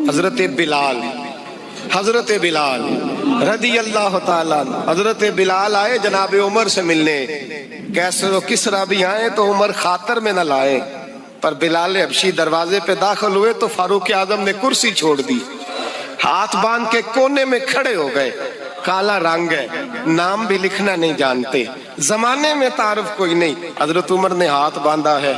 حضرت بلال رضی اللہ تعالیٰ، حضرت بلال آئے جناب عمر سے ملنے، کیسر و کسرا بھی آئے تو عمر خاطر میں نہ لائے، پر بلال حبشی دروازے پہ داخل ہوئے تو فاروق اعظم نے کرسی چھوڑ دی، ہاتھ باندھ کے کونے میں کھڑے ہو گئے۔ کالا رنگ ہے، نام بھی لکھنا نہیں جانتے، زمانے میں تعارف کوئی نہیں۔ حضرت عمر نے ہاتھ باندھا ہے،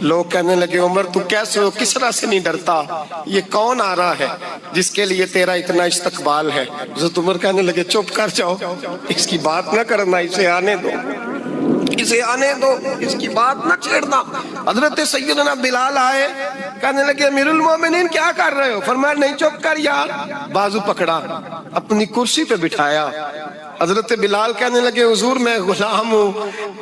لوگ کہنے لگے عمر تو کیسے ہو، کسرا سے نہیں ڈرتا، یہ کون آ رہا ہے جس کے لیے تیرا اتنا استقبال ہے؟ حضرت عمر کہنے لگے چپ کر جاؤ، اس کی بات نہ کرنا، اسے آنے دو، اسے آنے دو، اس کی بات نہ چھیڑنا۔ حضرت سیدنا بلال آئے، کہنے لگے امیر المومنین کیا کر رہے ہو؟ فرمایا نہیں چپ کر یار، بازو پکڑا، اپنی کرسی پہ بٹھایا۔ حضرت بلال کہنے لگے حضور میں غلام ہوں،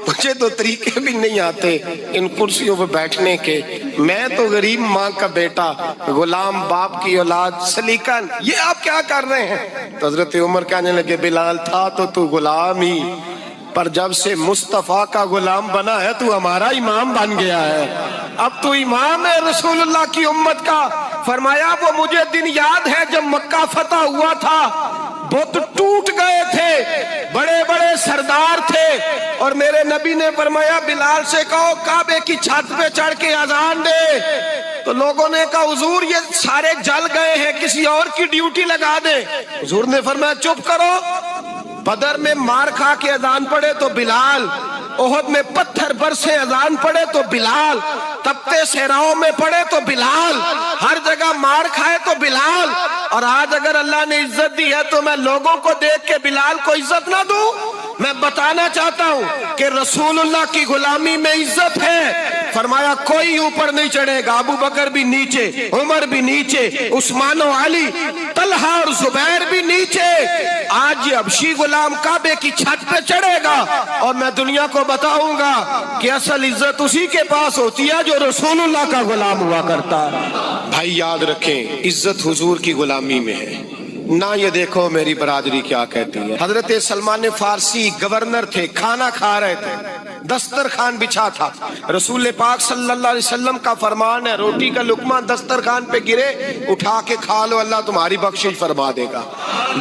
مجھے تو طریقے بھی نہیں آتے ان کرسیوں پہ بیٹھنے کے، میں تو غریب ماں کا بیٹا، غلام باپ کی اولاد، سلیقہ، یہ آپ کیا کر رہے ہیں؟ تو حضرت عمر کہنے لگے بلال تھا تو غلام ہی، پر جب سے مصطفیٰ کا غلام بنا ہے تو ہمارا امام بن گیا ہے، اب تو امام ہے رسول اللہ کی امت کا۔ فرمایا وہ مجھے دن یاد ہے جب مکہ فتح ہوا تھا، بت ٹوٹ گئے تھے، بڑے بڑے سردار تھے، اور میرے نبی نے فرمایا بلال سے کہو کعبے کی چھت پہ چڑھ کے اذان دے، تو لوگوں نے کہا حضور یہ سارے جل گئے ہیں، کسی اور کی ڈیوٹی لگا دے۔ حضور نے فرمایا چپ کرو، بدر میں مار کھا کے اذان پڑے تو بلال، احد میں پتھر برسے اذان پڑے تو بلال، تپتے صحراؤں میں پڑے تو بلال، ہر جگہ مار کھائے تو بلال، اور آج اگر اللہ نے عزت دی ہے تو میں لوگوں کو دیکھ کے بلال کو عزت نہ دوں؟ میں بتانا چاہتا ہوں کہ رسول اللہ کی غلامی میں عزت ہے۔ فرمایا کوئی اوپر نہیں چڑھے گا، ابو بکر بھی نیچے، عمر بھی نیچے، عثمان و علی، طلحہ اور زبیر بھی نیچے۔ آج یہ حبشی غلام کعبے کی چھت پہ چڑھے گا اور میں دنیا کو بتاؤں گا کہ اصل عزت اسی کے پاس ہوتی ہے جو رسول اللہ کا غلام ہوا کرتا ہے۔ بھائی یاد رکھیں عزت حضور کی غلامی میں ہے، نہ یہ دیکھو میری برادری کیا کہتی ہے۔ حضرت سلمان فارسی گورنر تھے، کھانا کھا رہے تھے، دسترخوان بچھا تھا، رسول پاک صلی اللہ علیہ وسلم کا فرمان ہے روٹی کا لقمہ دسترخوان پہ گرے اٹھا کے کھا لو، اللہ تمہاری بخشش فرما دے گا۔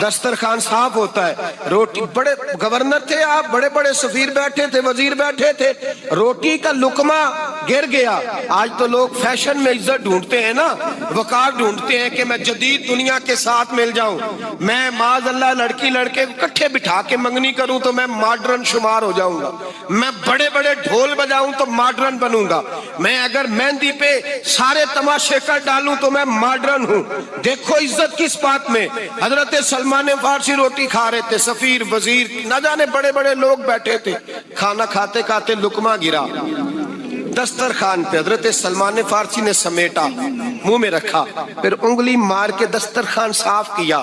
دسترخوان صاف ہوتا ہے، روٹی، بڑے گورنر تھے آپ، بڑے بڑے سفیر بیٹھے تھے، وزیر بیٹھے تھے، روٹی کا لقمہ گر گیا۔ آج تو لوگ فیشن میں عزت ڈھونڈتے ہیں نا، وقار ڈھونڈتے ہیں کہ میں جدید دنیا کے ساتھ مل جاؤں، میں معاذ اللہ لڑکی لڑکے اکٹھے بٹھا کے منگنی کروں تو میں ماڈرن شمار ہو جاؤں گا، میں بڑے بڑے ڈھول بجاؤں تو ماڈرن بنوں گا، میں اگر مہندی پہ سارے تماشے کر ڈالوں تو میں ماڈرن ہوں۔ دیکھو عزت کس بات میں۔ حضرت سلمان فارسی روٹی کھا رہے تھے، سفیر وزیر نہ جانے بڑے بڑے لوگ بیٹھے تھے، کھانا کھاتے کھاتے لقمہ گرا دسترخوان پہ، حضرت سلمان فارسی نے سمیٹا، منہ میں رکھا، پھر انگلی مار کے دسترخوان صاف کیا۔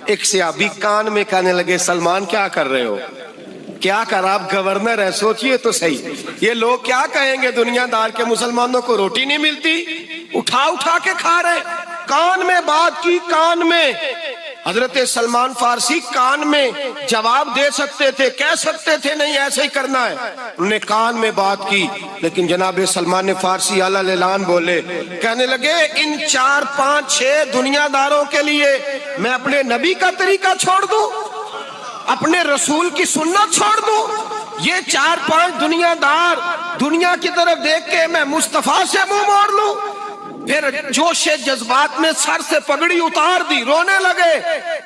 ایک صحابی کان میں کہنے لگے سلمان کیا کر رہے ہو؟ کیا کر، آپ گورنر ہیں، سوچئے تو صحیح، یہ لوگ کیا کہیں گے دنیا دار کے مسلمانوں کو روٹی نہیں ملتی، اٹھا اٹھا کے کھا رہے۔ کان میں بات کی، کان میں۔ حضرت سلمان فارسی کان میں جواب دے سکتے تھے، کہہ سکتے تھے نہیں ایسے ہی کرنا ہے، انہوں نے کان میں بات کی، لیکن جناب سلمان فارسی اعلیٰ اعلان بولے، کہنے لگے ان 4 5 6 دنیا داروں کے لیے میں اپنے نبی کا طریقہ چھوڑ دوں، اپنے رسول کی سنت چھوڑ دوں؟ یہ 4 5 دنیا دار دنیا کی طرف دیکھ کے میں مصطفیٰ سے منہ موڑ لوں؟ پھر جوش جذبات میں سر سے پگڑی اتار دی، رونے لگے۔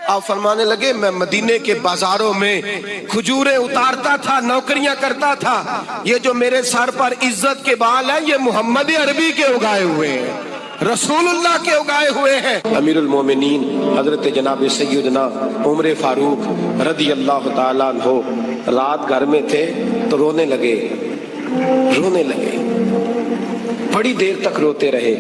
آپ فرمانے لگے میں مدینے کے بازاروں میں کھجوریں اتارتا تھا، نوکریاں کرتا تھا، یہ جو میرے سر پر عزت کے بال ہیں یہ محمد عربی کے اگائے ہوئے ہیں، رسول اللہ کے اگائے ہوئے ہیں۔ امیر المومنین حضرت جناب سیدنا عمر فاروق رضی اللہ تعالیٰ عنہ رات گھر میں تھے تو رونے لگے، بڑی دیر تک روتے رہے۔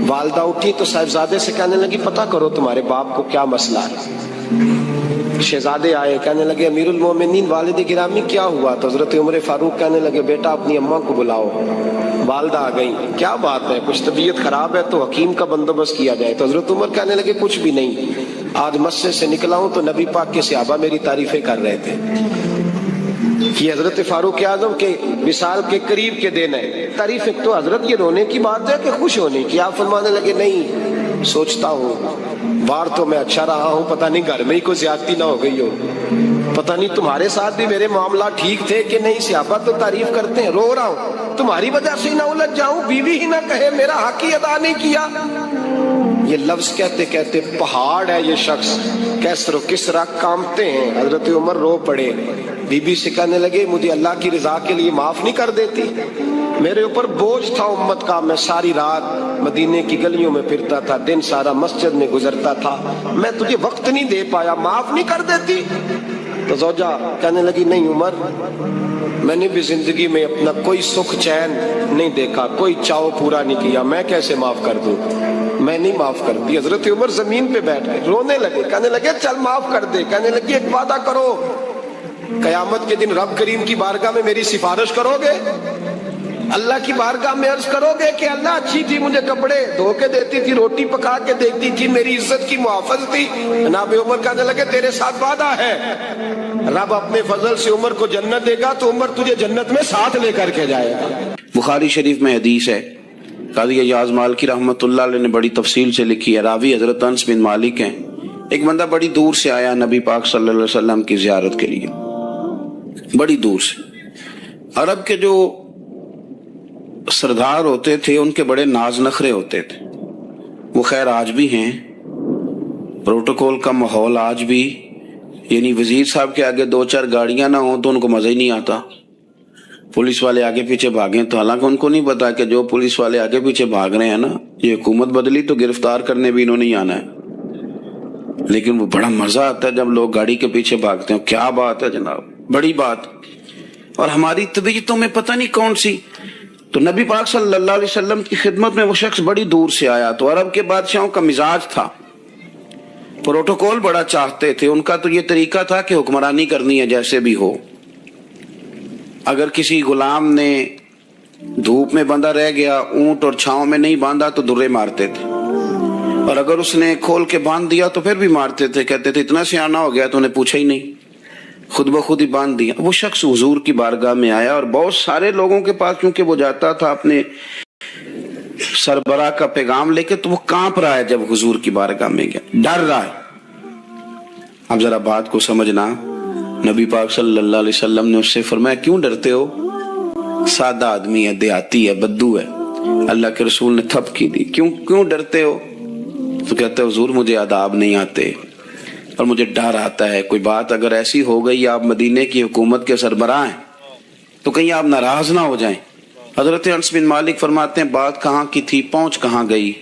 والدہ اٹھی تو صاحبزادے سے کہنے لگی پتہ کرو تمہارے باپ کو کیا مسئلہ ہے۔ شہزادے آئے، کہنے لگے امیر المومنین والد گرامی کیا ہوا؟ تو حضرت عمر فاروق کہنے لگے بیٹا اپنی اماں کو بلاؤ۔ والدہ آ گئی، کیا بات ہے، کچھ طبیعت خراب ہے تو حکیم کا بندوبست کیا جائے۔ تو حضرت عمر کہنے لگے کچھ بھی نہیں، آج مسجد سے نکلا ہوں تو نبی پاک کے صحابہ میری تعریفیں کر رہے تھے، یہ حضرت فاروق اعظم کے وصال کے قریب کے دن ہے. تعریف ایک تو حضرت یہ رونے کی بات ہے کہ خوش ہونے کی. آپ فرمانے لگے نہیں، سوچتا ہوں بار تو میں اچھا رہا ہوں، پتہ نہیں گھر میں ہی کوئی زیادتی نہ ہو گئی ہو، پتہ نہیں تمہارے ساتھ بھی میرے معاملات ٹھیک تھے کہ نہیں. صحابہ تو تعریف کرتے ہیں، رو رہا ہوں تمہاری وجہ سے نہ الجھ جاؤں، بیوی ہی نہ کہے میرا حق ہی ادا نہیں کیا. یہ لفظ کہتے کہتے پہاڑ ہے یہ شخص، کیسر و کسرا کانپتے ہیں. حضرت عمر رو پڑے، بی بی سے کہنے لگے مجھے اللہ کی رضا کے لیے معاف نہیں کر دیتی؟ میرے اوپر بوجھ تھا امت کا، میں ساری رات مدینے کی گلیوں میں پھرتا تھا، دن سارا مسجد میں گزرتا تھا، میں تجھے وقت نہیں دے پایا، معاف نہیں کر دیتی؟ تو زوجہ کہنے لگی نہیں عمر، میں نے بھی زندگی میں اپنا کوئی سکھ چین نہیں دیکھا، کوئی چاؤ پورا نہیں کیا، میں کیسے معاف کر دوں؟ میں نہیں معاف کرتی. حضرت عمر زمین پہ بیٹھ گئے، رونے لگے، کہنے لگے چل معاف کر دے. کہنے لگی ایک وعدہ کرو، قیامت کے دن رب کریم کی بارگاہ میں میری سفارش کرو گے؟ اللہ کی بارگاہ میں عرض کرو گے کہ اللہ اچھی تھی، مجھے کپڑے دھو کے دیتی تھی، روٹی پکا کے دیتی تھی، میری عزت کی محافظ تھی؟ جناب عمر کہنے لگے تیرے ساتھ وعدہ ہے، رب اپنے فضل سے عمر کو جنت دے گا تو عمر تجھے جنت میں ساتھ لے کر کے جائے گا. بخاری شریف میں حدیث ہے، قاضی ایاز مالکی رحمۃ اللہ علیہ نے بڑی تفصیل سے لکھی ہے. راوی حضرت انس بن مالک ہیں. ایک بندہ بڑی دور سے آیا نبی پاک صلی اللہ علیہ وسلم کی زیارت کے لیے، بڑی دور سے. عرب کے جو سردار ہوتے تھے ان کے بڑے ناز نخرے ہوتے تھے، وہ خیر آج بھی ہیں. پروٹوکول کا ماحول آج بھی، یعنی وزیر صاحب کے آگے دو چار گاڑیاں نہ ہوں تو ان کو مزہ ہی نہیں آتا. پولیس والے آگے پیچھے بھاگیں تو حالانکہ ان کو نہیں پتا کہ جو پولیس والے آگے پیچھے بھاگ رہے ہیں نا، یہ حکومت بدلی تو گرفتار کرنے بھی انہوں نے آنا ہے. لیکن وہ بڑا مزہ آتا ہے جب لوگ گاڑی کے پیچھے بھاگتے ہیں. کیا بات ہے جناب، بڑی بات. اور ہماری طبیعتوں میں پتہ نہیں کون سی. تو نبی پاک صلی اللہ علیہ وسلم کی خدمت میں وہ شخص بڑی دور سے آیا. تو عرب کے بادشاہوں کا مزاج تھا، پروٹوکول بڑا چاہتے تھے. ان کا تو یہ طریقہ تھا کہ حکمرانی کرنی ہے جیسے بھی ہو. اگر کسی غلام نے دھوپ میں بندھا رہ گیا، اونٹ اور چھاؤں میں نہیں باندھا تو درے مارتے تھے، اور اگر اس نے کھول کے باندھ دیا تو پھر بھی مارتے تھے. کہتے تھے اتنا سیانہ ہو گیا تو انہیں پوچھا ہی نہیں، خود بخود ہی باندھ دیا. وہ شخص حضور کی بارگاہ میں آیا اور بہت سارے لوگوں کے پاس کیونکہ وہ جاتا تھا اپنے سربراہ کا پیغام لے کے، تو وہ کانپ رہا ہے جب حضور کی بارگاہ میں گیا، ڈر رہا ہے. اب ذرا بات کو سمجھنا، نبی پاک صلی اللہ علیہ وسلم نے اس سے فرمایا کیوں ڈرتے ہو؟ سادہ آدمی ہے، دیہاتی ہے، بدو ہے. اللہ کے رسول نے تھپ کی دی، کیوں ڈرتے ہو؟ تو کہتا ہے حضور مجھے آداب نہیں آتے اور مجھے ڈر آتا ہے، کوئی بات اگر ایسی ہو گئی آپ مدینے کی حکومت کے سربراہ ہیں تو کہیں آپ ناراض نہ ہو جائیں. حضرت انس بن مالک فرماتے ہیں بات کہاں کی تھی، پہنچ کہاں گئی.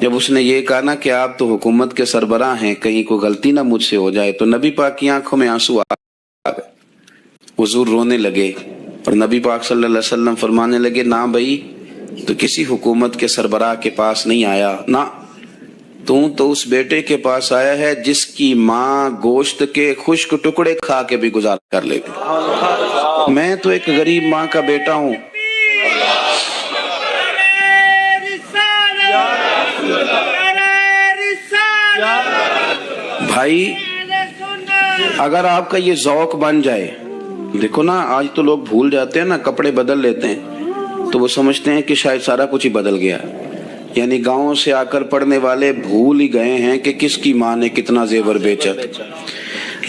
جب اس نے یہ کہا نا کہ آپ تو حکومت کے سربراہ ہیں، کہیں کوئی غلطی نہ مجھ سے ہو جائے، تو نبی پاک کی آنکھوں میں آنسو آ گئے. حضور رونے لگے اور نبی پاک صلی اللہ علیہ وسلم فرمانے لگے نہ بھائی، تو کسی حکومت کے سربراہ کے پاس نہیں آیا، نہ تو اس بیٹے کے پاس آیا ہے جس کی ماں گوشت کے خشک ٹکڑے کھا کے بھی گزارا کر لے گی. میں تو ایک غریب ماں کا بیٹا ہوں. بھائی اگر آپ کا یہ ذوق بن جائے، دیکھو نا آج تو لوگ بھول جاتے ہیں نا، کپڑے بدل لیتے ہیں تو وہ سمجھتے ہیں کہ شاید سارا کچھ ہی بدل گیا. یعنی گاؤں سے آ کر پڑھنے والے بھول ہی گئے ہیں کہ کس کی ماں نے کتنا زیور بیچا.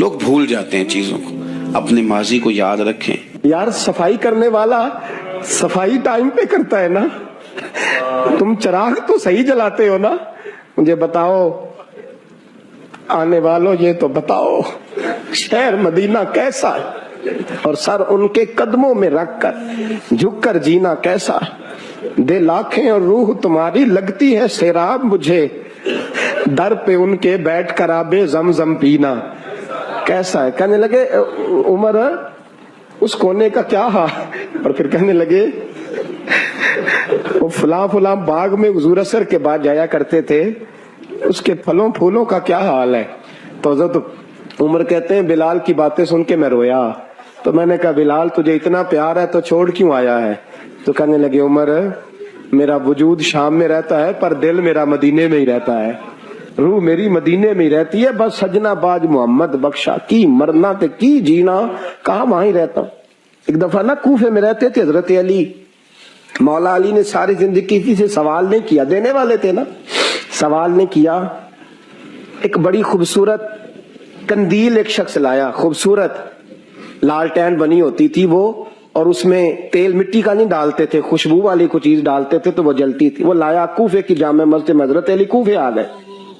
لوگ بھول جاتے ہیں چیزوں کو. اپنے ماضی کو یاد رکھیں. یار صفائی کرنے والا صفائی ٹائم پہ کرتا ہے نا، تم چراغ تو صحیح جلاتے ہو نا. مجھے بتاؤ آنے والوں، یہ تو بتاؤ شہر مدینہ کیسا ہے، اور سر ان کے قدموں میں رکھ کر جھک کر جینا کیسا ہے. دل آنکھیں اور روح تمہاری لگتی ہے سیراب مجھے، در پہ ان کے بیٹھ کر آبے زمزم پینا کیسا ہے. کہنے لگے عمر اس کونے کا کیا حال، اور پھر کہنے لگے وہ فلاں باغ میں حضور عصر کے بعد جایا کرتے تھے، اس کے پھلوں پھولوں کا کیا حال ہے. تو حضرت عمر کہتے ہیں بلال کی باتیں سن کے میں رویا. تو میں نے کہا بلال تجھے اتنا پیار ہے تو چھوڑ کیوں آیا ہے؟ تو کہنے لگے عمر میرا وجود شام میں رہتا ہے پر دل میرا مدینے میں ہی رہتا ہے. روح میری مدینے میں رہتی ہے، بس سجنا باج محمد بخشا، کی مرنا تے کی جینا، کہاں وہاں ہی رہتا ہوں۔ ایک دفعہ نا کوفے میں رہتے تھے حضرت علی، مولا علی نے ساری زندگی کسی سے سوال نہیں کیا، دینے والے تھے نا، سوال نہیں کیا۔ ایک بڑی خوبصورت قندیل ایک شخص لایا، خوبصورت لالٹین بنی ہوتی تھی وہ، اور اس میں تیل مٹی کا نہیں ڈالتے تھے، خوشبو والی کوئی چیز ڈالتے تھے تو وہ جلتی تھی۔ وہ لایا کوفے کی جامع مسجد میں، حضرت علی کوفے آ گئے،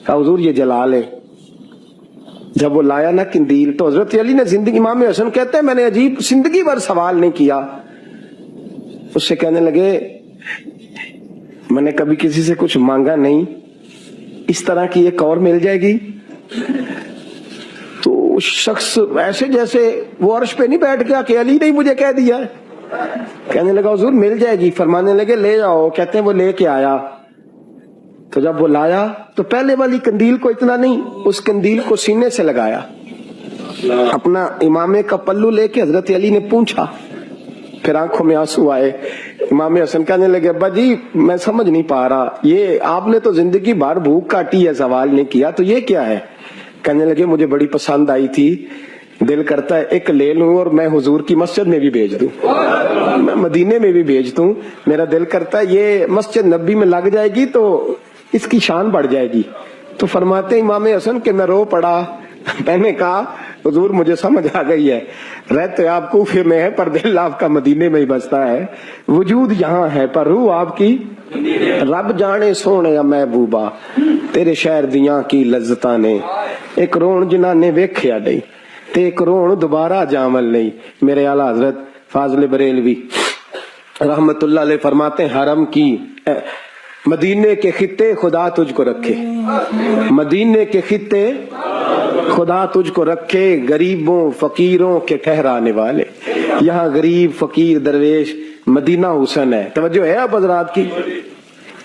کہا حضور یہ جلا لے۔ جب وہ لایا نا قندیل تو حضرت علی نے زندگی، امام حسن کہتے ہیں میں نے عجیب زندگی بھر سوال نہیں کیا۔ اس سے کہنے لگے میں نے کبھی کسی سے کچھ مانگا نہیں، اس طرح کی ایک اور مل جائے گی؟ تو اس شخص ایسے جیسے وہ عرش پہ نہیں بیٹھ گیا کہ علی نے مجھے کہہ دیا ہے، کہنے لگا حضور مل جائے گی۔ فرمانے لگے لے جاؤ، کہتے ہیں وہ لے کے آیا۔ تو جب وہ لایا تو پہلے والی قندیل کو اتنا نہیں، اس قندیل کو سینے سے لگایا، اپنا امامے کا پلو لے کے حضرت علی نے پوچھا، پھر آنکھوں میں آنسو آئے۔ امام حسن کہنے لگے ابا جی میں سمجھ نہیں پا رہا، یہ آپ نے تو زندگی بھر بھوک کاٹی ہے، سوال نہیں کیا، تو یہ کیا ہے؟ کہنے لگے مجھے بڑی پسند آئی تھی، دل کرتا ہے ایک لے لوں اور میں حضور کی مسجد میں بھی بھیج دوں، میں مدینے میں بھی بھیج دوں، میرا دل کرتا ہے یہ مسجد نبی میں لگ جائے گی تو اس کی شان بڑھ جائے گی۔ تو فرماتے امام حسن کہ میں رو پڑا، میں نے کہا حضور مجھے سمجھ آ گئی ہے، رہتے آپ کوفے میں ہے پر دل آپ کا مدینے میں ہی بستا ہے، وجود یہاں ہے پر روح آپ کی رب جانے سونے محبوبہ، تیرے شہر دیاں کی لذتاں نے ایک رون جنہاں نے ویکھیا نہیں تے ایک رون دوبارہ جامل نہیں۔ میرے اعلیٰ حضرت فاضل بریلوی رحمت اللہ علیہ فرماتے ہیں حرم کی مدینے کے خطے خدا تجھ کو رکھے، مدینے کے خطے خدا تجھ کو رکھے، غریبوں فقیروں کے ٹھہرانے والے، یہاں غریب فقیر درویش مدینہ حسن ہے۔ توجہ ہے اب حضرات کی؟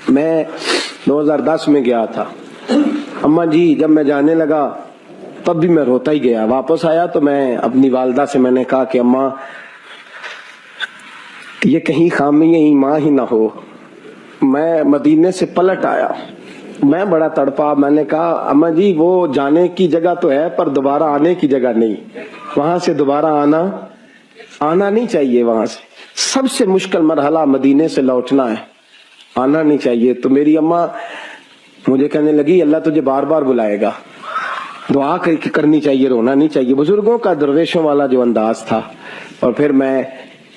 میں 2010 میں گیا تھا، اماں جی جب میں جانے لگا تب بھی میں روتا ہی گیا، واپس آیا تو میں اپنی والدہ سے میں نے کہا کہ اماں یہ کہیں خامی ایمان ہی نہ ہو، میں مدینے سے پلٹ آیا، میں بڑا تڑپا، میں نے کہا اماں جی وہ جانے کی جگہ تو ہے پر دوبارہ آنے کی جگہ نہیں، وہاں سے دوبارہ آنا نہیں چاہیے، وہاں سے سب سے مشکل مرحلہ مدینے سے لوٹنا ہے، آنا نہیں چاہیے۔ تو میری اماں مجھے کہنے لگی اللہ تجھے بار بار بلائے گا، دعا کرنی چاہیے، رونا نہیں چاہیے، بزرگوں کا درویشوں والا جو انداز تھا۔ اور پھر میں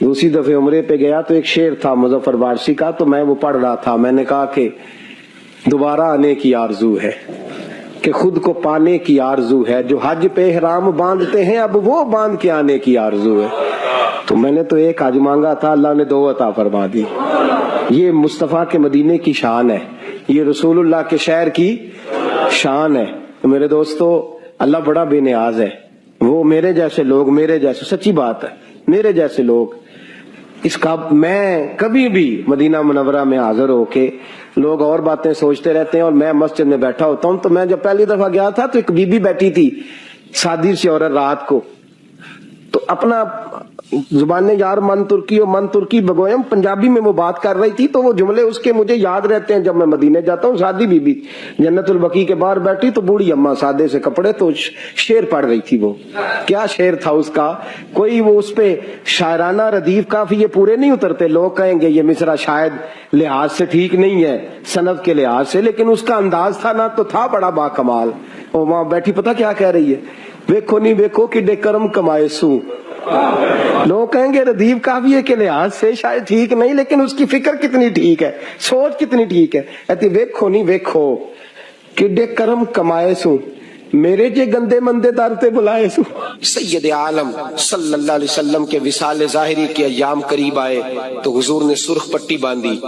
دوسری دفعہ عمرے پہ گیا تو ایک شعر تھا مظفر وارسی کا، تو میں وہ پڑھ رہا تھا، میں نے کہا کہ دوبارہ آنے کی آرزو ہے، کہ خود کو پانے کی آرزو ہے، جو حج پہ احرام باندھتے ہیں اب وہ باندھ کے آنے کی آرزو ہے۔ تو میں نے تو ایک حج مانگا تھا، اللہ نے 2 عطا فرما دی۔ یہ مصطفیٰ کے مدینے کی شان ہے، یہ رسول اللہ کے شہر کی شان ہے۔ میرے دوستو اللہ بڑا بے نیاز ہے، وہ میرے جیسے لوگ، میرے جیسے، سچی بات ہے، میرے جیسے لوگ اس کا، میں کبھی بھی مدینہ منورہ میں حاضر ہو کے لوگ اور باتیں سوچتے رہتے ہیں اور میں مسجد میں بیٹھا ہوتا ہوں، تو میں جب پہلی دفعہ گیا تھا تو ایک بی بی بیٹھی تھی سادی سی عورت رات کو، تو اپنا زبان یار من ترکی بگویم پنجابی میں وہ بات کر رہی تھی، تو وہ جملے اس کے مجھے یاد رہتے ہیں جب میں مدینے جاتا ہوں۔ سادی بی بی جنت البقیع کے باہر بیٹھی تو بوڑھی اماں سادے سے کپڑے، تو شعر پڑھ رہی تھی۔ وہ کیا شعر تھا اس کا، کوئی وہ اس پہ شاعرانہ ردیف کافی یہ پورے نہیں اترتے، لوگ کہیں گے یہ مصرع شاید لحاظ سے ٹھیک نہیں ہے صنعت کے لحاظ سے، لیکن اس کا انداز تھا نا تو تھا بڑا با کمال۔ وہ وہاں بیٹھی پتہ کیا کہہ رہی ہے، ویکھو نہیں ویکھو کڈے کرم کمائے سوں، لوگ کہیں گے ردیف کافی کے لحاظ سے شاید ٹھیک نہیں، لیکن اس کی فکر کتنی ٹھیک ہے، سوچ کتنی ٹھیک ہے۔ کہتی ویکھو نہیں ویکھو کڈے کرم کمائے سوں، میرے جے گندے مندے در تے بلائے سوں۔ سید عالم صلی اللہ علیہ وسلم کے وصال ظاہری کے ایام قریب آئے تو حضور نے سرخ پٹی باندھی،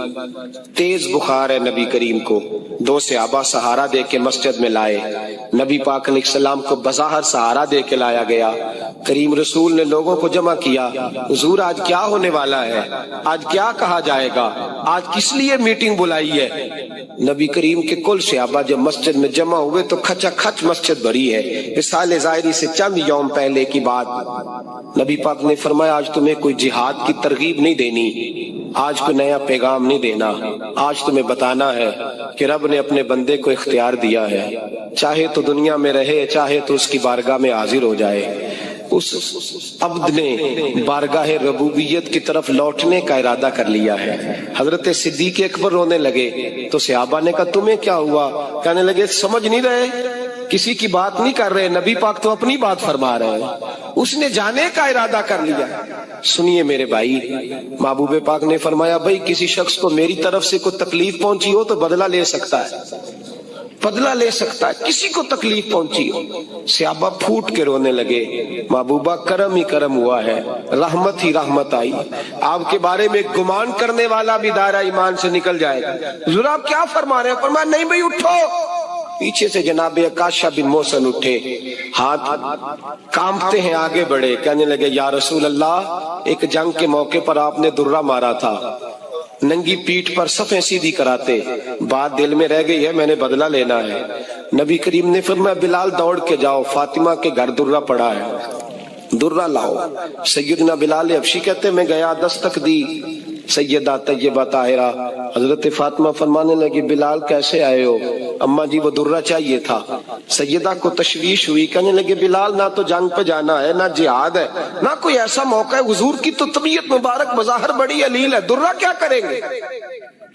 تیز بخار ہے نبی کریم کو، 2 صحابہ سہارا دے کے مسجد میں لائے، نبی پاک علیہ السلام کو بظاہر سہارا دے کے لایا گیا۔ کریم رسول نے لوگوں کو جمع کیا، حضور آج کیا ہونے والا ہے، آج کیا کہا جائے گا، آج کس لیے میٹنگ بلائی ہے؟ نبی کریم کے کل صحابہ جب مسجد میں جمع ہوئے تو کھچا کھچ مسجد بھری ہے۔ وصال ظاہری سے چند یوم پہلے کی بات، نبی پاک نے فرمایا آج تمہیں کوئی جہاد کی ترغیب نہیں دینی، آج کوئی نیا پیغام نہیں دینا، آج تمہیں بتانا ہے کہ رب نے اپنے بندے کو اختیار دیا ہے، چاہے تو دنیا میں رہے چاہے تو اس کی بارگاہ میں حاضر ہو جائے. اس عبد نے بارگاہ ربوبیت کی طرف لوٹنے کا ارادہ کر لیا ہے. حضرت صدیق اکبر رونے لگے تو صحابہ نے کہا تمہیں کیا ہوا؟ کہنے لگے سمجھ نہیں رہے, کسی کی بات نہیں کر رہے, نبی پاک تو اپنی بات فرما رہے ہیں, اس نے جانے کا ارادہ کر لیا. سنیے میرے بھائی, محبوب پاک نے فرمایا بھائی کسی شخص کو میری طرف سے کوئی تکلیف پہنچی ہو تو بدلہ لے سکتا ہے, بدلہ لے سکتا ہے, کسی کو تکلیف پہنچی ہو. صحابہ پھوٹ کے رونے لگے. محبوبہ کرم ہی کرم ہوا ہے, رحمت ہی رحمت آئی. آپ کے بارے میں گمان کرنے والا بھی دائرہ ایمان سے نکل جائے گا. حضور آپ کیا فرما رہے ہیں؟ فرمایا نہیں بھائی اٹھو. پیچھے سے جناب عکاشہ بن محسن اٹھے, ہاتھ کانپتے ہیں, آگے بڑھے, کہنے لگے یا رسول اللہ ایک جنگ کے موقع پر آپ نے درہ مارا تھا, ننگی پیٹھ پر صفیں سیدھی کراتے, بات دل میں رہ گئی ہے, میں نے بدلہ لینا ہے. نبی کریم نے فرمایا بلال دوڑ کے جاؤ, فاطمہ کے گھر درہ پڑا ہے, درہ لاؤ. سیدنا بلال حبشی کہتے میں گیا, دستک دی سیدہ طیبہ طاہرہ. حضرت فاطمہ فرمانے لگی بلال کیسے آئے ہو؟ اماں جی وہ درہ چاہیے تھا. سیدہ کو تشویش ہوئی, کہنے لگے بلال نہ تو جنگ پہ جانا ہے, نہ جہاد ہے, نہ کوئی ایسا موقع ہے, حضور کی تو طبیعت مبارک بظاہر بڑی علیل ہے, درہ کیا کریں گے؟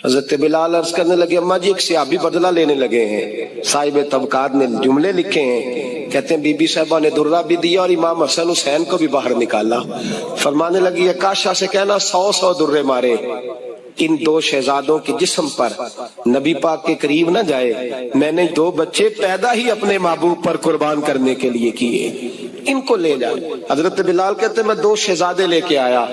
حضرت بلال عرض کرنے لگے اماں جی ایک صحابی بدلہ لینے لگے ہیں. صاحب طبقات نے جملے لکھے ہیں, کہتے ہیں بی بی صاحبہ نے درہ بھی دیا اور امام حسن حسین کو بھی باہر نکالا. فرمانے لگی عکاشہ سے کہنا 100 درے مارے. ان دو شہزادوں کے جسم پر نبی پاک کے قریب نہ جائے, میں نے 2 بچے پیدا ہی اپنے محبوب پر قربان کرنے کے لیے کیے, ان کو لے جائے. حضرت بلال کہتے میں 2 شہزادے لے کے آیا,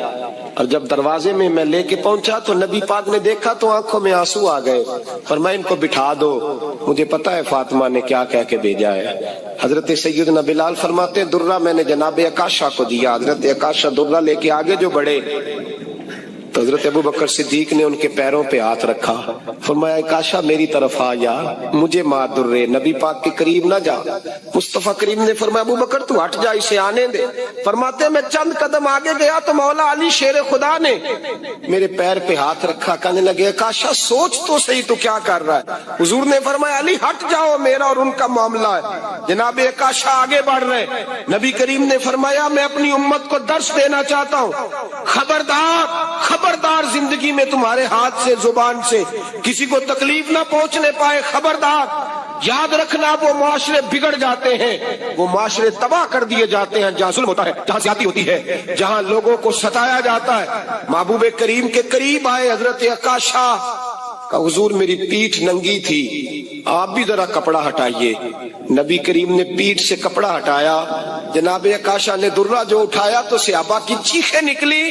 اور جب دروازے میں میں لے کے پہنچا تو نبی پاک نے دیکھا تو آنکھوں میں آنسو آ گئے. فرمایا ان کو بٹھا دو, مجھے پتا ہے فاطمہ نے کیا کہہ کے بھیجا ہے. حضرت سیدنا بلال فرماتے ہیں درہ میں نے جناب عکاشہ کو دیا. حضرت عکاشہ درہ لے کے آگے جو بڑھے تو حضرت ابو بکر صدیق نے ان کے پیروں پہ ہاتھ رکھا. فرمایا عکاشہ میری طرف آ یار, مجھے مار درے, نبی پاک کے قریب نہ جا. مصطفیٰ کریم نے فرمایا ابو بکر تو ہٹ جا, اسے آنے دے. فرماتے ہیں میں چند قدم آگے گیا تو مولا علی شیر خدا نے میرے پیر پہ ہاتھ رکھا. کہنے لگے عکاشہ سوچ تو صحیح تو کیا کر رہا ہے؟ حضور نے فرمایا علی ہٹ جاؤ, میرا اور ان کا معاملہ ہے. جناب عکاشہ آگے بڑھ رہے. نبی کریم نے فرمایا میں اپنی امت کو درس دینا چاہتا ہوں, خبردار زندگی میں تمہارے ہاتھ سے زبان سے کسی کو تکلیف نہ پہنچنے پائے. خبردار یاد رکھنا وہ معاشرے بگڑ جاتے ہیں, وہ معاشرے تباہ کر دیے جاتے ہیں جہاں ظلم ہوتا ہے, جہاں زیادتی ہوتی ہے, جہاں لوگوں کو ستایا جاتا ہے. محبوب کریم کے قریب آئے حضرت عکاشہ کہ حضور میری پیٹھ ننگی تھی, آپ بھی ذرا کپڑا ہٹائیے. نبی کریم نے پیٹھ سے کپڑا ہٹایا. جناب عکاشہ نے درہ جو اٹھایا تو صحابہ کی چیخیں نکلی.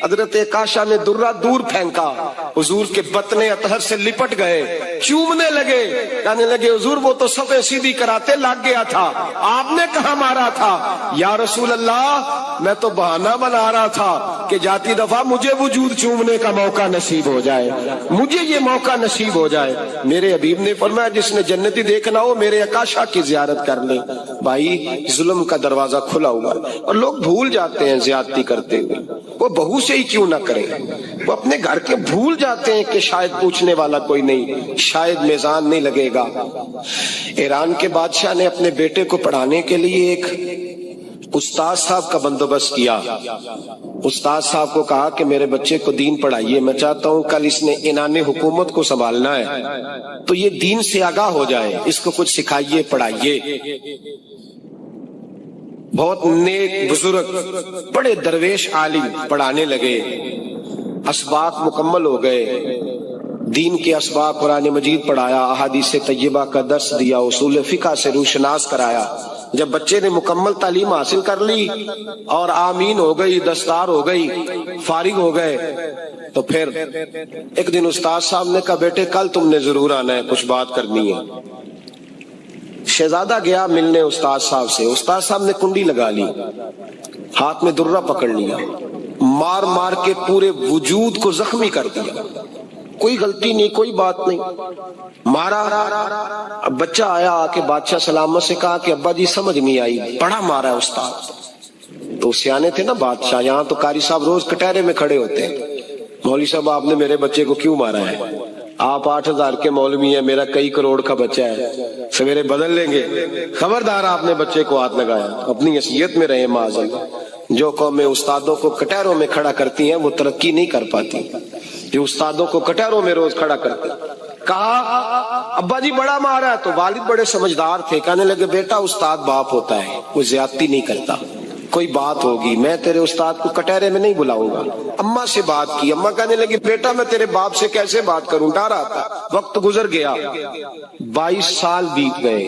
حضرت عکاشہ نے درہ دور پھینکا, حضور کے بطن اطہر سے لپٹ گئے, چومنے لگے, کہنے لگے حضور وہ تو صفیں سیدھی کراتے لگ گیا تھا, آپ نے کہاں مارا تھا؟ یا رسول اللہ میں تو بہانہ بنا رہا تھا کہ جاتی دفعہ مجھے وجود چومنے کا موقع نصیب ہو جائے, مجھے یہ موقع نصیب ہو جائے. میرے حبیب نے فرمایا جس نے جنتی دیکھنا ہو میرے عکاشہ کی زیارت کر لے. بھائی ظلم کا دروازہ کھلا ہوا ہے اور لوگ بھول جاتے ہیں زیادتی کرتے ہوئے. وہ بہو سے ہی کیوں نہ کرے, وہ اپنے گھر کے بھول جاتے ہیں کہ شاید پوچھنے والا کوئی نہیں, شاید میزان نہیں لگے گا. ایران کے بادشاہ نے اپنے بیٹے کو پڑھانے کے لیے ایک استاد صاحب کا بندوبست کیا. استاد صاحب کو کہا کہ میرے بچے کو دین پڑھائیے, میں چاہتا ہوں کل اس نے عنان حکومت کو سنبھالنا ہے تو یہ دین سے آگاہ ہو جائے, اس کو کچھ سکھائیے پڑھائیے. بہت نیک بزرگ بڑے درویش عالم پڑھانے لگے, اسباق مکمل ہو گئے, دین کے اسباق قرآن مجید پڑھایا, احادیث طیبہ کا درس دیا, اصول فقہ سے روشناس کرایا. جب بچے نے مکمل تعلیم حاصل کر لی اور آمین ہو گئی, دستار ہو گئی, فارغ ہو گئے, تو پھر ایک دن استاد صاحب نے کہا بیٹے کل تم نے ضرور آنا ہے, کچھ بات کرنی ہے. شہزادہ گیا ملنے استاد صاحب سے. استاد صاحب نے کنڈی لگا لی, ہاتھ میں درہ پکڑ لیا, مار مار کے پورے وجود کو زخمی کر دیا. کوئی غلطی نہیں, کوئی بات نہیں, مارا. اب بچہ آیا آ کے بادشاہ سلامت سے کہا کہ ابا جی سمجھ نہیں آئی, بڑا مارا ہے استاد. تو سیانے تھے نا بادشاہ, یہاں تو قاری صاحب روز کٹہرے میں کھڑے ہوتے ہیں, مولوی صاحب آپ نے میرے بچے کو کیوں مارا ہے؟ آپ 8,000 کے مولوی ہیں, میرا کئی کروڑ کا بچہ ہے, سویرے بدل لیں گے. خبردار آپ نے بچے کو ہاتھ لگایا, اپنی حیثیت میں رہے معاذ. جو قومیں استادوں کو کٹہروں میں کھڑا کرتی ہیں وہ ترقی نہیں کر پاتی. جو استادوں کو کٹہروں میں روز کھڑا کرتے, کہا ابا جی بڑا مارا, تو والد بڑے سمجھدار تھے, کہنے لگے بیٹا استاد باپ ہوتا ہے, وہ زیادتی نہیں کرتا. کوئی بات ہوگی میں تیرے استاد کو کٹہرے میں نہیں بلاؤں گا. اماں سے بات کی, اماں کہنے لگی بیٹا میں تیرے باپ سے کیسے بات کروں, ڈر آتا. وقت گزر گیا, 22 سال بیت گئے,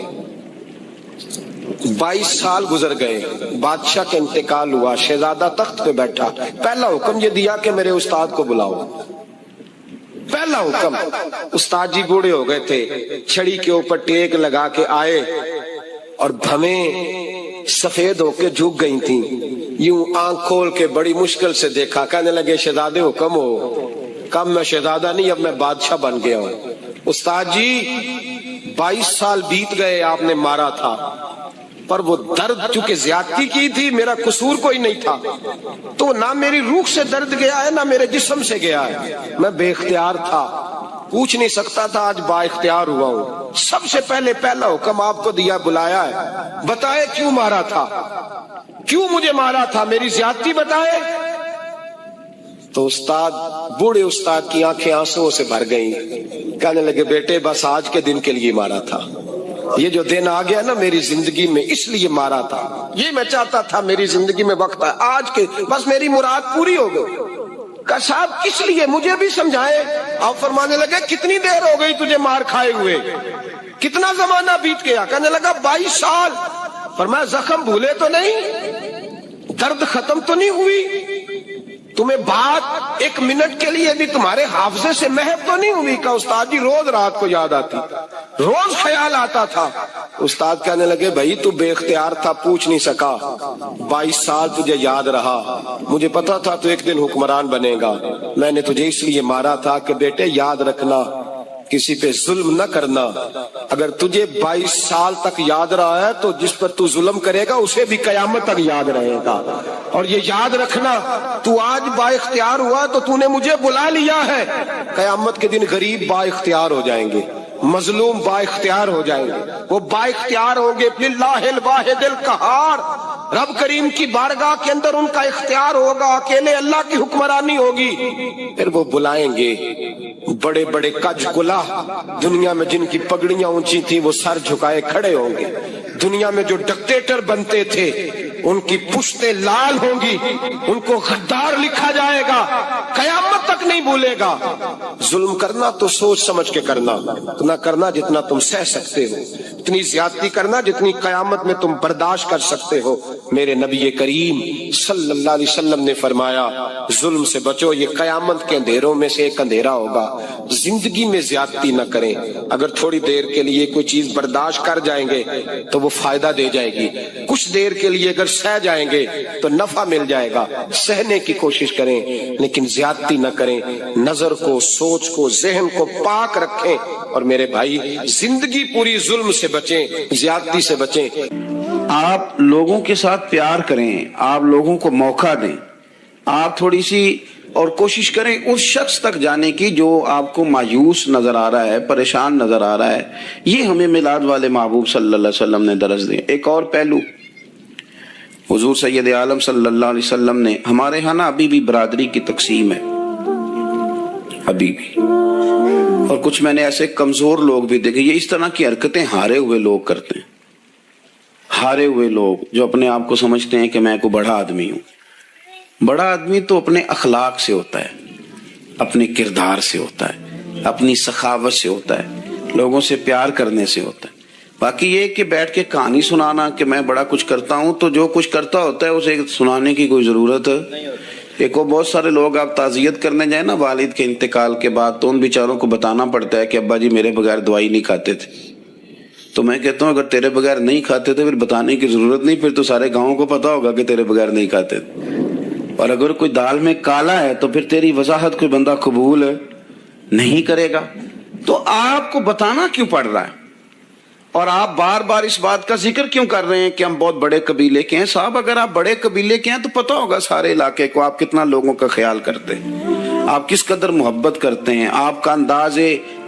22 سال گزر گئے. بادشاہ کا انتقال ہوا, شہزادہ تخت پہ بیٹھا. پہلا حکم یہ دیا کہ میرے استاد کو بلاؤ. پہلا حکم. استاد جی بوڑھے ہو گئے تھے, چھڑی کے اوپر ٹیک لگا کے آئے اور بھویں سفید ہو کے جھک گئی تھیں. یوں آنکھ کھول کے بڑی مشکل سے دیکھا, کہنے لگے شہزادے حکم ہو. کم میں شہزادہ نہیں, اب میں بادشاہ بن گیا ہوں. استاد جی 22 سال بیت گئے, آپ نے مارا تھا, پر وہ درد چونکہ زیادتی کی تھی, میرا قصور کوئی نہیں تھا, تو نہ میری روح سے درد گیا ہے نہ میرے جسم سے گیا ہے. میں بے اختیار تھا, پوچھ نہیں سکتا تھا, آج با اختیار ہوا ہوں. سب سے پہلے پہلا حکم آپ کو دیا, بلایا ہے, بتائے کیوں مارا تھا, کیوں مجھے مارا تھا, میری زیادتی بتائے. تو استاد, بوڑھے استاد کی آنکھیں آنسوں سے بھر گئیں. کہنے لگے بیٹے بس آج کے دن کے لیے مارا تھا, یہ جو دن آ گیا نا میری زندگی میں اس لیے مارا تھا. یہ میں چاہتا تھا میری زندگی میں وقت ہے, آج کے بس میری مراد پوری ہو گئی. کہ صاحب کس لیے, مجھے بھی سمجھائے. آپ فرمانے لگے کتنی دیر ہو گئی تجھے مار کھائے ہوئے, کتنا زمانہ بیت گیا. کہنے لگا 22 سال. فرمایا زخم بھولے تو نہیں, درد ختم تو نہیں ہوئی, تمہیں بات 1 منٹ کے لیے بھی تمہارے حافظے سے محو تو نہیں ہوئی. کہ استاد جی روز رات کو یاد آتی, روز خیال آتا تھا. استاد کہنے لگے بھائی تو بے اختیار تھا, پوچھ نہیں سکا, 22 سال تجھے یاد رہا. مجھے پتا تھا تو ایک دن حکمران بنے گا, میں نے تجھے اس لیے مارا تھا کہ بیٹے یاد رکھنا, کسی پہ ظلم نہ کرنا. اگر تجھے 22 سال تک یاد رہا ہے تو جس پر تو ظلم کرے گا اسے بھی قیامت تک یاد رہے گا. اور یہ یاد رکھنا, تو آج با اختیار ہوا تو تو نے مجھے بلا لیا ہے, قیامت کے دن غریب با اختیار ہو جائیں گے, مظلوم با اختیار ہو جائیں گے. وہ با اختیار ہوں گے للہ الواحد القہار, رب کریم کی بارگاہ کے اندر ان کا اختیار ہوگا, اکیلے اللہ کی حکمرانی ہوگی. پھر وہ بلائیں گے بڑے بڑے کج کلا, دنیا میں جن کی پگڑیاں اونچی تھی وہ سر جھکائے کھڑے ہوں گے. دنیا میں جو ڈکٹیٹر بنتے تھے ان کی پشتیں لال ہوں گی, ان کو غدار لکھا جائے گا, قیامت تک نہیں بھولے گا. ظلم کرنا تو سوچ سمجھ کے کرنا, اتنا کرنا جتنا تم سہ سکتے ہو, اتنی زیادتی کرنا جتنی قیامت میں تم برداشت کر سکتے ہو. میرے نبی کریم صلی اللہ علیہ وسلم نے فرمایا ظلم سے بچو, یہ قیامت کے اندھیروں میں سے ایک اندھیرا ہوگا. زندگی میں زیادتی نہ کریں. اگر تھوڑی دیر کے لیے کوئی چیز برداشت کر جائیں گے تو وہ فائدہ دے جائے گی, کچھ دیر کے لیے اگر سہ جائیں گے تو نفع مل جائے گا. سہنے کی کوشش کریں لیکن زیادتی نہ کریں. نظر کو, سوچ کو, ذہن کو پاک رکھیں. اور میرے بھائی زندگی پوری ظلم سے بچیں, زیادتی سے بچیں. آپ لوگوں کے ساتھ پیار کریں, آپ لوگوں کو موقع دیں, آپ تھوڑی سی اور کوشش کریں اس شخص تک جانے کی جو آپ کو مایوس نظر آ رہا ہے, پریشان نظر آ رہا ہے. یہ ہمیں میلاد والے محبوب صلی اللہ علیہ وسلم نے درس دیا. ایک اور پہلو, حضور سید عالم صلی اللہ علیہ وسلم نے, ہمارے ہاں نا ابھی بھی برادری کی تقسیم ہے, ابھی بھی, اور کچھ میں نے ایسے کمزور لوگ بھی دیکھے. یہ اس طرح کی حرکتیں ہارے ہوئے لوگ کرتے ہیں, ہارے ہوئے لوگ جو اپنے آپ کو سمجھتے ہیں کہ میں کوئی بڑا آدمی ہوں. بڑا آدمی تو اپنے اخلاق سے ہوتا ہے, اپنے کردار سے ہوتا ہے, اپنی سخاوت سے ہوتا ہے, لوگوں سے پیار کرنے سے ہوتا ہے. باقی یہ کہ بیٹھ کے کہانی سنانا کہ میں بڑا کچھ کرتا ہوں, تو جو کچھ کرتا ہوتا ہے اسے سنانے کی کوئی ضرورت ہے. ایک اور بہت سارے لوگ آپ تعزیت کرنے جائیں نا والد کے انتقال کے بعد, تو ان بیچاروں کو بتانا پڑتا ہے کہ ابا جی میرے بغیر دوائی نہیں کھاتے تھے. تو میں کہتا ہوں اگر تیرے بغیر نہیں کھاتے تھے پھر بتانے کی ضرورت نہیں, پھر تو سارے گاؤں کو پتا ہوگا کہ تیرے بغیر نہیں کھاتے تھے. اور اگر کوئی دال میں کالا ہے تو پھر تیری وضاحت کوئی بندہ قبول نہیں کرے گا. تو آپ کو بتانا کیوں پڑ رہا ہے, اور آپ بار بار اس بات کا ذکر کیوں کر رہے ہیں کہ ہم بہت بڑے قبیلے کے ہیں؟ صاحب اگر آپ بڑے قبیلے کے ہیں تو پتا ہوگا سارے علاقے کو آپ کتنا لوگوں کا خیال کرتے ہیں, آپ کس قدر محبت کرتے ہیں, آپ کا انداز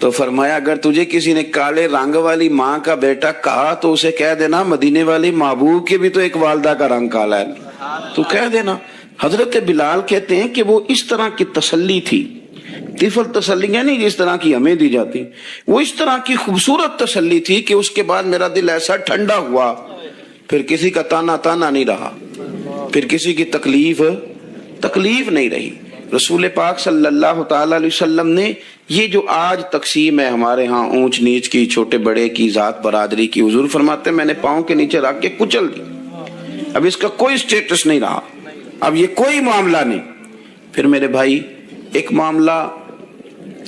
تو فرمایا اگر تجھے کسی نے کالے رنگ والی ماں کا بیٹا کہا تو اسے کہہ دینا مدینے والی محبوب کے بھی تو ایک والدہ کا رنگ کالا ہے، تو کہہ دینا۔ حضرت بلال کہتے ہیں کہ وہ اس طرح کی تسلی تھی، طفل تسلیاں نہیں جس طرح کی ہمیں دی جاتی، وہ اس طرح کی خوبصورت تسلی تھی کہ اس کے بعد میرا دل ایسا ٹھنڈا ہوا، پھر کسی کا تانا نہیں رہا، پھر کسی کی تکلیف نہیں رہی۔ رسول پاک صلی اللہ تعالی علیہ وسلم نے یہ جو آج تقسیم ہے ہمارے ہاں اونچ نیچ کی، چھوٹے بڑے کی، ذات برادری کی، حضور فرماتے ہیں میں نے پاؤں کے نیچے رکھ کے کچل دی، اب اس کا کوئی سٹیٹس نہیں رہا، اب یہ کوئی معاملہ نہیں۔ پھر میرے بھائی ایک معاملہ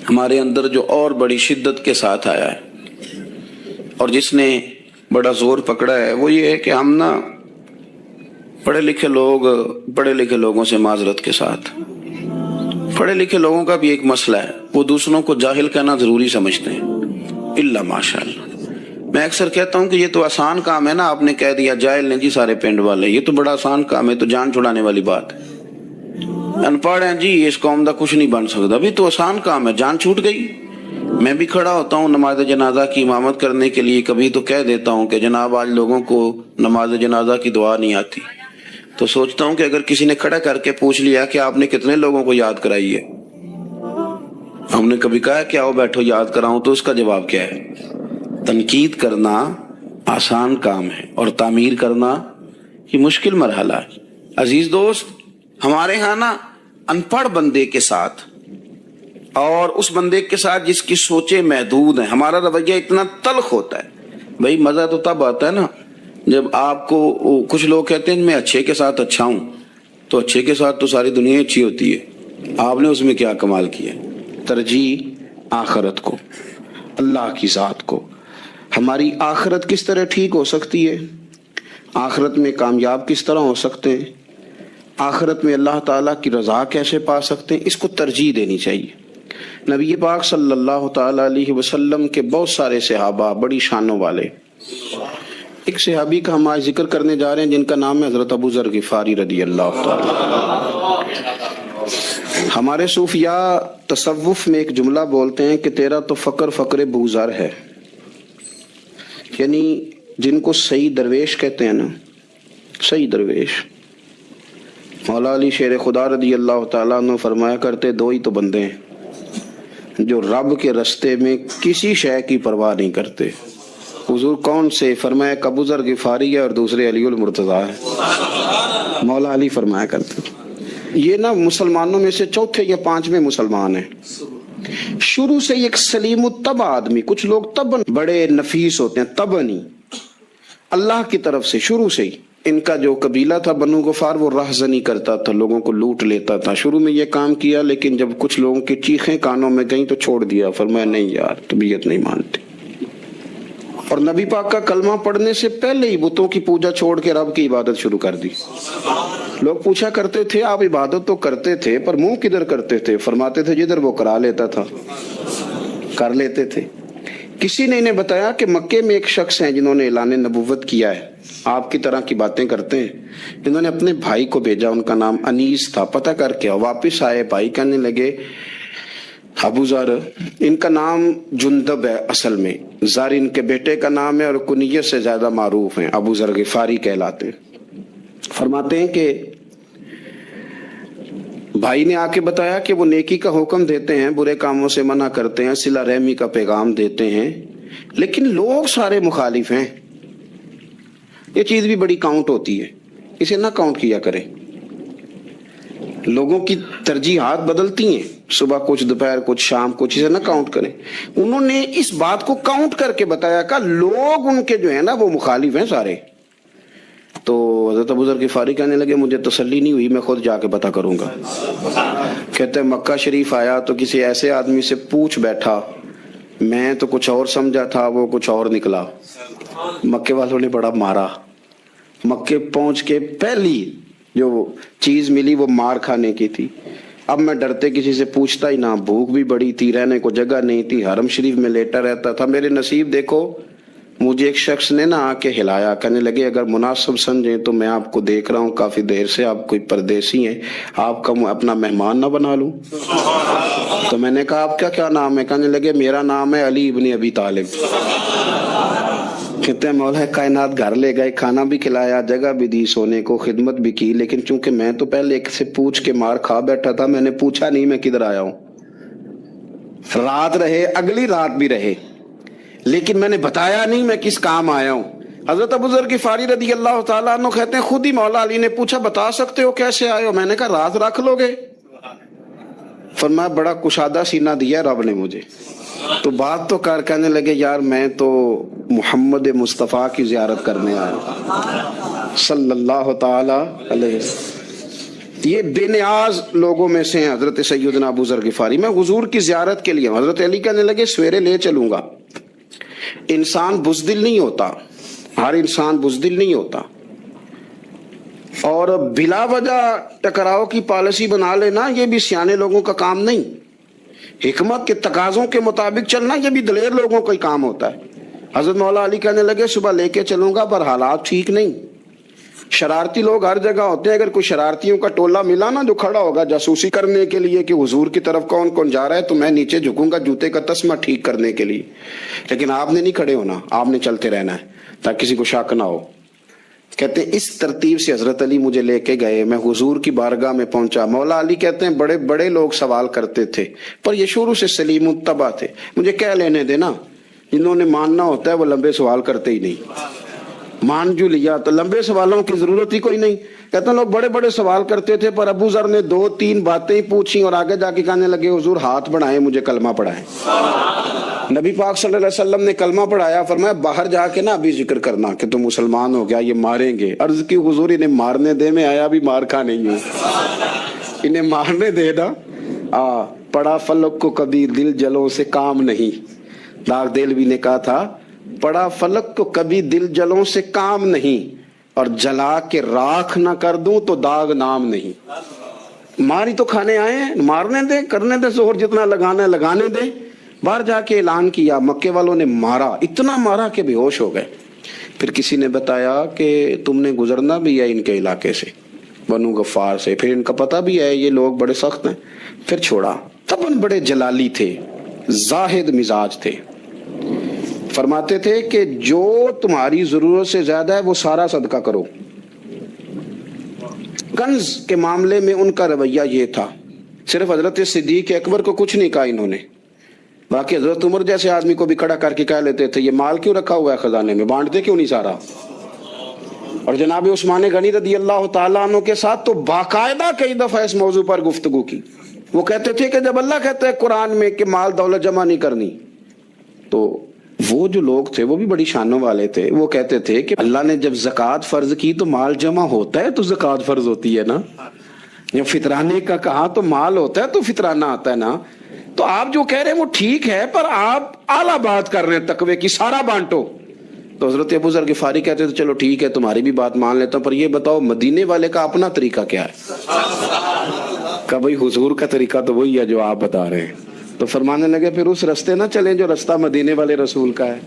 ہمارے اندر جو اور بڑی شدت کے ساتھ آیا ہے اور جس نے بڑا زور پکڑا ہے، وہ یہ ہے کہ ہم نا پڑھے لکھے لوگوں سے معذرت کے ساتھ، پڑھے لکھے لوگوں کا بھی ایک مسئلہ ہے، وہ دوسروں کو جاہل کہنا ضروری سمجھتے ہیں، الا ماشاءاللہ۔ میں اکثر کہتا ہوں کہ یہ تو آسان کام ہے نا، آپ نے کہہ دیا جاہل نہیں جی سارے پنڈ والے، یہ تو بڑا آسان کام ہے، تو جان چھڑانے والی بات ہے۔ ان پڑھ ہیں جی اس قوم دا کچھ نہیں بن سکتا، بھی تو آسان کام ہے، جان چھوٹ گئی۔ میں بھی کھڑا ہوتا ہوں نماز جنازہ کی امامت کرنے کے لیے، کبھی تو کہہ دیتا ہوں کہ جناب آج لوگوں کو نماز جنازہ کی دعا نہیں آتی، تو سوچتا ہوں کہ اگر کسی نے کھڑا کر کے پوچھ لیا کہ آپ نے کتنے لوگوں کو یاد کرائی ہے، ہم نے کبھی کہا کہ آؤ بیٹھو یاد کراؤں، تو اس کا جواب کیا ہے؟ تنقید کرنا آسان کام ہے اور تعمیر کرنا یہ مشکل مرحلہ ہے۔ عزیز دوست، ہمارے ہاں نا ان پڑھ بندے کے ساتھ اور اس بندے کے ساتھ جس کی سوچیں محدود ہیں، ہمارا رویہ اتنا تلخ ہوتا ہے۔ بھائی مزہ تو تب آتا ہے نا جب آپ کو کچھ لوگ کہتے ہیں میں اچھے کے ساتھ اچھا ہوں، تو اچھے کے ساتھ تو ساری دنیا اچھی ہوتی ہے، آپ نے اس میں کیا کمال کیا؟ ترجیح آخرت کو، اللہ کی ذات کو۔ ہماری آخرت کس طرح ٹھیک ہو سکتی ہے، آخرت میں کامیاب کس طرح ہو سکتے ہیں، آخرت میں اللہ تعالیٰ کی رضا کیسے پا سکتے ہیں، اس کو ترجیح دینی چاہیے۔ نبی پاک صلی اللہ تعالیٰ علیہ وسلم کے بہت سارے صحابہ بڑی شانوں والے، ایک صحابی کا ہم آج ذکر کرنے جا رہے ہیں جن کا نام ہے حضرت ابو ذر غفاری رضی اللہ تعالیٰ۔ ہمارے صوفیاء تصوف میں ایک جملہ بولتے ہیں کہ تیرا تو فقر ابو ذر ہے، یعنی جن کو صحیح درویش کہتے ہیں نا، صحیح درویش۔ مولا علی شیر خدا رضی اللہ تعالیٰ عنہ فرمایا کرتے دو ہی تو بندے ہیں جو رب کے رستے میں کسی شے کی پرواہ نہیں کرتے۔ حضور کون سے؟ فرمایا ابو ذر غفاری ہے اور دوسرے علی المرتضیٰ ہے۔ مولا علی فرمایا کرتے یہ نا مسلمانوں میں سے چوتھے یا پانچویں مسلمان ہیں۔ شروع سے ایک سلیم الطبع آدمی، کچھ لوگ طبعاً بڑے نفیس ہوتے ہیں، طبعاً ہی اللہ کی طرف سے شروع سے ہی۔ ان کا جو قبیلہ تھا بنو غفار، وہ راہزنی کرتا تھا، لوگوں کو لوٹ لیتا تھا۔ شروع میں یہ کام کیا، لیکن جب کچھ لوگوں کی چیخیں کانوں میں گئیں تو چھوڑ دیا، فرمایا نہیں یار طبیعت نہیں مانتی۔ اور نبی پاک کا کلمہ پڑھنے سے پہلے ہی بتوں کی پوجا چھوڑ کے رب کی عبادت شروع کر دی۔ لوگ پوچھا کرتے تھے آپ عبادت تو کرتے تھے پر منہ کدھر کرتے تھے؟ فرماتے تھے جدھر وہ کرا لیتا تھا کر لیتے تھے۔ کسی نے انہیں بتایا کہ مکے میں ایک شخص ہیں جنہوں نے اعلان نبوت کیا ہے، آپ کی طرح کی باتیں کرتے ہیں۔ انہوں نے اپنے بھائی کو بھیجا، ان کا نام انیس تھا، پتہ کر کے واپس آئے، بھائی کہنے لگے ابو ذر، ان کا نام جندب ہے، اصل میں ذر ان کے بیٹے کا نام ہے اور کنیت سے زیادہ معروف ہیں، ابو ذر غفاری کہلاتے۔ فرماتے ہیں کہ بھائی نے آ کے بتایا کہ وہ نیکی کا حکم دیتے ہیں، برے کاموں سے منع کرتے ہیں، صلہ رحمی کا پیغام دیتے ہیں، لیکن لوگ سارے مخالف ہیں۔ یہ چیز بھی بڑی کاؤنٹ ہوتی ہے، اسے نہ کاؤنٹ کیا کریں۔ لوگوں کی ترجیحات بدلتی ہیں، صبح کچھ، دوپہر کچھ، شام کچھ، اسے نہ کاؤنٹ کریں۔ انہوں نے اس بات کو کاؤنٹ کر کے بتایا کہ لوگ ان کے جو ہیں نا وہ مخالف ہیں سارے۔ تو حضرت ابو ذر غفاری کہنے لگے مجھے تسلی نہیں ہوئی، میں خود جا کے پتہ کروں گا۔ کہتے ہیں مکہ شریف آیا تو کسی ایسے آدمی سے پوچھ بیٹھا، میں تو کچھ اور سمجھا تھا، وہ کچھ اور نکلا۔ مکے والوں نے بڑا مارا۔ مکے پہنچ کے پہلی جو چیز ملی وہ مار کھانے کی تھی۔ اب میں ڈرتے کسی سے پوچھتا ہی نہ، بھوک بھی بڑی تھی، رہنے کو جگہ نہیں تھی، حرم شریف میں لیٹا رہتا تھا۔ میرے نصیب دیکھو مجھے ایک شخص نے نا آ کے ہلایا، کہنے لگے اگر مناسب سمجھیں تو میں آپ کو دیکھ رہا ہوں کافی دیر سے، آپ کوئی پردیسی ہیں، آپ کا اپنا مہمان نہ بنا لوں؟ تو میں نے کہا آپ کا کیا نام ہے؟ کہنے لگے میرا نام ہے علی ابن ابی طالب۔ کہتے ہیں مولا کائنات گھر لے گئے، کھانا بھی کھلایا، جگہ بھی دی سونے کو، خدمت بھی کی، لیکن چونکہ میں تو پہلے ایک سے پوچھ کے مار کھا بیٹھا تھا، میں نے پوچھا نہیں میں کدھر آیا ہوں۔ رات رہے، اگلی رات بھی رہے، لیکن میں نے بتایا نہیں میں کس کام آیا ہوں۔ حضرت ابو ذر غفاری رضی اللہ تعالیٰ عنہ کہتے ہیں خود ہی مولا علی نے پوچھا بتا سکتے ہو کیسے آئے ہو؟ میں نے کہا رات رکھ لو گے؟ فرمایا بڑا کشادہ سینہ دیا رب نے مجھے، تو بات تو کر، کہنے لگے یار میں تو محمد مصطفیٰ کی زیارت کرنے آیا صلی اللہ تعالی علیہ وسلم۔ یہ بے نیاز لوگوں میں سے ہیں حضرت سیدنا ابو ذر غفاری۔ میں حضور کی زیارت کے لیے، حضرت علی کہنے لگے سویرے لے چلوں گا۔ انسان بزدل نہیں ہوتا، ہر انسان بزدل نہیں ہوتا، اور بلا وجہ ٹکراؤ کی پالیسی بنا لینا یہ بھی سیانے لوگوں کا کام نہیں۔ حکمت کے تقاضوں کے مطابق چلنا یہ بھی دلیر لوگوں کا ہی کام ہوتا ہے۔ حضرت مولا علی کہنے لگے صبح لے کے چلوں گا، پر حالات ٹھیک نہیں، شرارتی لوگ ہر جگہ ہوتے ہیں، اگر کوئی شرارتیوں کا ٹولہ ملا نا جو کھڑا ہوگا جاسوسی کرنے کے لیے کہ حضور کی طرف کون کون جا رہا ہے، تو میں نیچے جھکوں گا جوتے کا تسمہ ٹھیک کرنے کے لیے، لیکن آپ نے نہیں کھڑے ہونا، آپ نے چلتے رہنا ہے تاکہ کسی کو شک نہ ہو۔ کہتے ہیں اس ترتیب سے حضرت علی مجھے لے کے گئے، میں حضور کی بارگاہ میں پہنچا۔ مولا علی کہتے ہیں بڑے بڑے لوگ سوال کرتے تھے، پر یہ شروع سے سلیم الطبع تھے، مجھے کہہ لینے دینا، جنہوں نے ماننا ہوتا ہے وہ لمبے سوال کرتے ہی نہیں۔ مان جو لیا تو لمبے سوالوں کی ضرورت ہی کوئی نہیں۔ کہتے ہیں لوگ بڑے بڑے سوال کرتے تھے، پر ابو ذر نے 2-3 باتیں ہی پوچھی اور آگے جا کے کہنے لگے حضور ہاتھ بڑھائیں مجھے کلمہ پڑھائیں۔ نبی پاک صلی اللہ علیہ وسلم نے کلمہ پڑھایا، فرمایا باہر جا کے نا ابھی ذکر کرنا کہ تم مسلمان ہو گیا، یہ ماریں گے۔ عرض کی حضور انہیں مارنے دے، میں آیا بھی مار کھا نہیں ہوں، انہیں مارنے دے نا۔ پڑا فلک کو کبھی دل جلوں سے کام نہیں، داغ دلوی نے کہا تھا پڑا فلک کو کبھی دل جلوں سے کام نہیں، اور جلا کے راکھ نہ کر دوں تو داغ نام نہیں۔ ماری تو کھانے آئے ہیں، مارنے دیں، کرنے دیں زہر جتنا لگانا ہے لگانے دیں۔ باہر جا کے اعلان کیا، مکے والوں نے مارا، اتنا مارا کہ بے ہوش ہو گئے۔ پھر کسی نے بتایا کہ تم نے گزرنا بھی ہے ان کے علاقے سے، بنو غفار سے، پھر ان کا پتہ بھی ہے یہ لوگ بڑے سخت ہیں، پھر چھوڑا۔ تب ان بڑے جلالی تھے، زاہد مزاج تھے، فرماتے تھے کہ جو تمہاری ضرورت سے زیادہ ہے وہ سارا صدقہ کرو۔ کنز کے معاملے میں ان کا رویہ یہ تھا، صرف حضرت صدیق اکبر کو کچھ نہیں کہا انہوں نے، باقی حضرت عمر جیسے آدمی کو بھی کھڑا کر کے کہہ لیتے تھے یہ مال کیوں رکھا ہوا ہے خزانے میں، بانٹتے کیوں نہیں سارا؟ اور جناب عثمان غنی رضی اللہ تعالیٰ عنہ کے ساتھ تو باقاعدہ کئی دفعہ اس موضوع پر گفتگو کی۔ وہ کہتے تھے کہ جب اللہ کہتا ہے قرآن میں کہ مال دولت جمع نہیں کرنی، تو وہ جو لوگ تھے وہ بھی بڑی شانوں والے تھے، وہ کہتے تھے کہ اللہ نے جب زکوٰۃ فرض کی تو مال جمع ہوتا ہے تو زکوٰۃ فرض ہوتی ہے نا، جب فطرانے کا کہا تو مال ہوتا ہے تو فطرانہ آتا ہے نا۔ تو آپ جو کہہ رہے ہیں وہ ٹھیک ہے، پر آپ اعلیٰ بات کر رہے ہیں تقوی کی، سارا بانٹو۔ تو حضرت ابو ذر غفاری کہتے تھے چلو ٹھیک ہے تمہاری بھی بات مان لیتا ہوں، پر یہ بتاؤ مدینے والے کا اپنا طریقہ کیا ہے؟ کہ بھائی حضور کا طریقہ تو وہی ہے جو آپ بتا رہے ہیں۔ تو فرمانے لگے پھر اس رستے نہ چلیں جو رستہ مدینے والے رسول کا ہے۔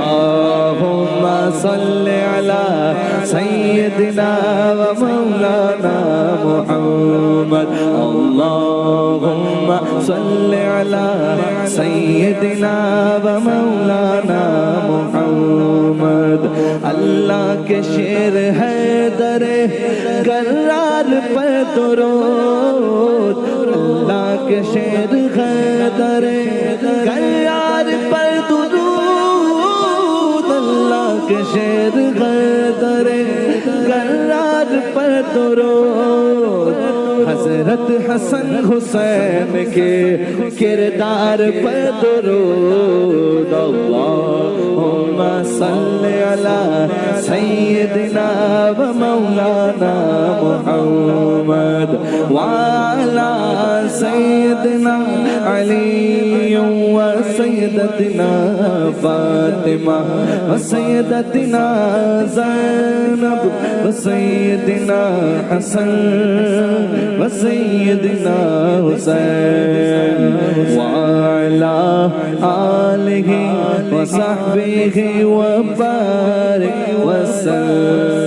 اللہم صل علی سیدنا و مولانا محمد، اللہم صل علی سیدنا و مولانا محمد۔ اللہ کے شیر حیدر کرار پر درود، اللہ کے شیر حیدر کرار پر درود، اللہ کے شیر حیدر کرار پر درود، حضرت حسن حسین کے کردار پر درود، اللہم صل علی سیدنا و مولانا محمد وعلی سیدنا علی و سیدتنا فاطمہ و سیدتنا زینب و سیدنا حسن و سیدنا حسین وعلی آلہ وصحبه وبارك وسلم.